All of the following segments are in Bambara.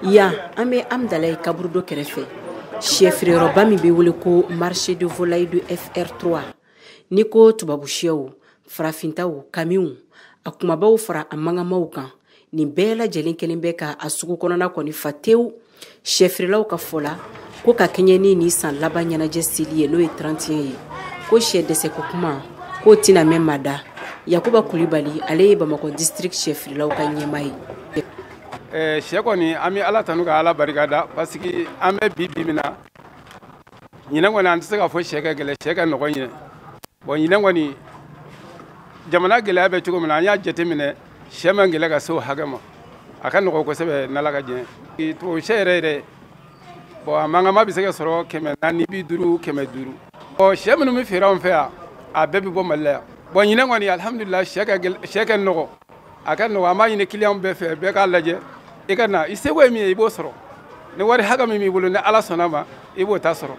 Ya an bɛ Amdalaye kaburu dɔ kɛrɛfɛ sɛfeereyɔrɔba min bɛ wele ko marché de volaille de FR3 ni ko tubabu sɛw farafintaw kamiw a kumabaw fara a mangamaw kan nin bɛɛ lajɛlen kelen bɛ ka a sugu kɔnɔna kɔni fa tewu sɛfeerelaw ka fɔ la ko ka kɛɲɛ ni san laban ɲɛnajɛ seli ye n'o ye 31 ye ko sɛ dɛsɛ ko kuma ko tina mɛn mada Yakuba Kulibali ale ye Bamakɔ district sɛfeerelaw ka ɲɛmaa ye. Sɛ kɔni an bɛ Ala tanu ka Ala barikada parce que an bɛ bi min na ɲinɛ kɔni an tɛ se ka fɔ sɛ ka gɛlɛ sɛ ka nɔgɔ ɲinɛ bon ɲinɛ kɔni jamana gɛlɛya bɛ cogo min na an y'a jateminɛ sɛ man gɛlɛ ka se o hakɛ ma a ka nɔgɔ kosɛbɛ n'Ala ka diɲɛ tubabu sɛ yɛrɛ bon a mangama bɛ se ka sɔrɔ 450 500 bon sɛ minnu bɛ feere anw fɛ yan a bɛɛ bɛ bɔ Mali la yan bon ɲinɛ kɔni alhamdulillah sɛ ka nɔgɔ a ka nɔgɔ an b'a ɲini client bɛɛ fɛ bɛɛ k'a lajɛ i ka na i seko ye min ye i b'o sɔrɔ ni wari hakɛ min b'i bolo ni Ala sɔnna ma i b'o ta sɔrɔ.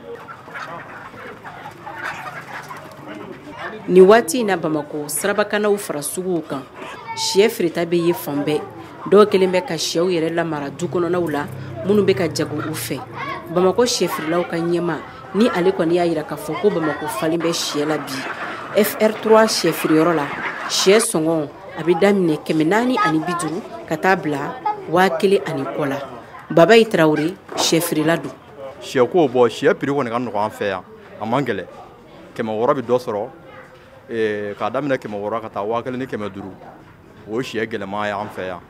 Ni waati in na Bamakɔ sirabakanaw fara suguw kan sɛ feereta bɛ ye fan bɛɛ dɔw kelen bɛ ka sɛw yɛrɛ lamara du kɔnɔnaw la minnu bɛ ka jago u fɛ Bamakɔ sɛfeerelaw ka ɲɛma ni ale kɔni y'a jira k'a fɔ ko Bamakɔ falen bɛ sɛ la bi FR3 sɛfeereyɔrɔ la sɛ sɔngɔ a bɛ daminɛ 450 ka taa bila 1000 ani kɔ la Babayi Tarawele sɛfeerela don. Sɛ ko bɔ sɛ prix kɔni ka nɔgɔ an fɛ yan a man gɛlɛn 600 bɛ dɔ sɔrɔ k'a daminɛ 600 ka taa 1000 ni 500 o sɛ gɛlɛma ye an fɛ yan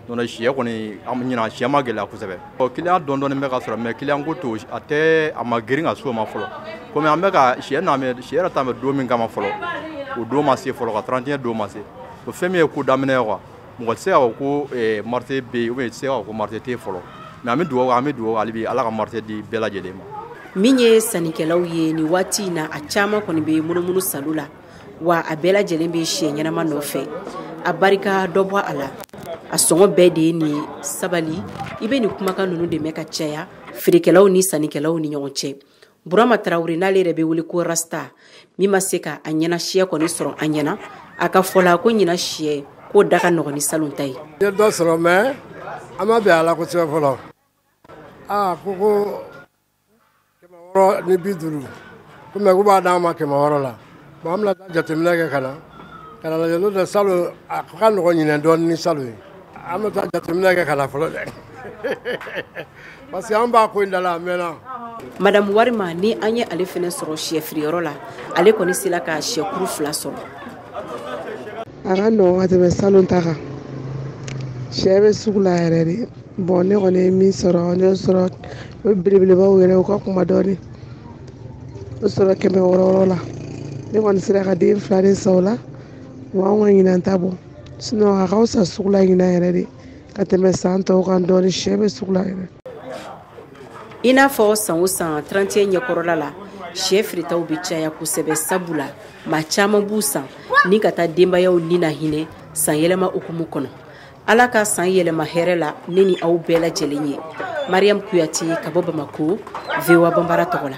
donc sɛ kɔni ɲina sɛ ma gɛlɛya kosɛbɛ client dɔɔni bɛ ka sɔrɔ mais client ko to a ma girin ka so ma fɔlɔ comme an bɛ ka sɛ yɛrɛ ta mɛ don min kama fɔlɔ o don ma se fɔlɔ ka 31 don ma se o fɛn min ye ko daminɛ ye quoi mɔgɔ tɛ se ka fɔ ko marché bɛ yen ou bien tɛ se ka fɔ ko marché tɛ fɔlɔ mais an bɛ dugawu hali bi Ala ka marché di bɛɛ lajɛlen ma. Min ye sannikɛlaw ye ni waati in na a caman kɔni bɛ munumunu salu la wa a bɛɛ lajɛlen bɛ sɛ ɲɛnama nɔfɛ a barika dɔ bɔ a la a sɔngɔ bɛɛ de ye nin sabali i bɛ nin kumakan ninnu de mɛn ka caya feerekɛlaw ni sannikɛlaw ni ɲɔgɔn cɛ. Burama Tarawele n'ale yɛrɛ bɛ wele ko Rasta min ma se ka a ɲɛna sɛ kɔni sɔrɔ an ɲɛna a ka fɔ la ko ɲina sɛ ko da ka nɔgɔn ni salon ta ye. N ye dɔ sɔrɔ mais an ma bɛn a la kosɛbɛ fɔlɔ ko 600 ni 50 ko mais k'u b'a d'an ma 600 la bon an bɛna taa jateminɛ kɛ ka na lajɛ n'o tɛ salon a ka nɔgɔn ɲinɛ dɔɔni ni salon ye an bɛ taa jateminɛ kɛ ka na fɔlɔ dɛ parce que an b'a ko in da la a mɛnna. Madame Warima ni an ye ale fɛnɛ sɔrɔ sɛfeereyɔrɔ la ale kɔni sera ka sɛkuru 2 sɔrɔ. A ka nɔgɔn ka tɛmɛ salon ta kan sɛ bɛ sugu la yɛrɛ de bon ne kɔni ye min sɔrɔ ne sɔrɔ o belebelebaw yɛrɛ o ka kuma dɔɔni o sɔrɔ 600 la ne kɔni sera ka den 2 de san o la wa an ka ɲinan ta bɔ sinon a ka fisa sugu la ɲinan yɛrɛ de ka tɛmɛ san tɔw kan dɔɔni sɛ bɛ sugu la yɛrɛ. I n'a fɔ san o san 31 ɲɛkɔrɔla la sɛ feeretaw bɛ caya kosɛbɛ sabula maa caman b'u san ni ka taa denbayaw ni na hinɛ san yɛlɛma hukumu kɔnɔ. Ala ka san yɛlɛma hɛrɛ la ne ni aw bɛɛ lajɛlen ye. Mariam Kuyate ka bɔ Bamako, VOA Bambara tɔgɔ la.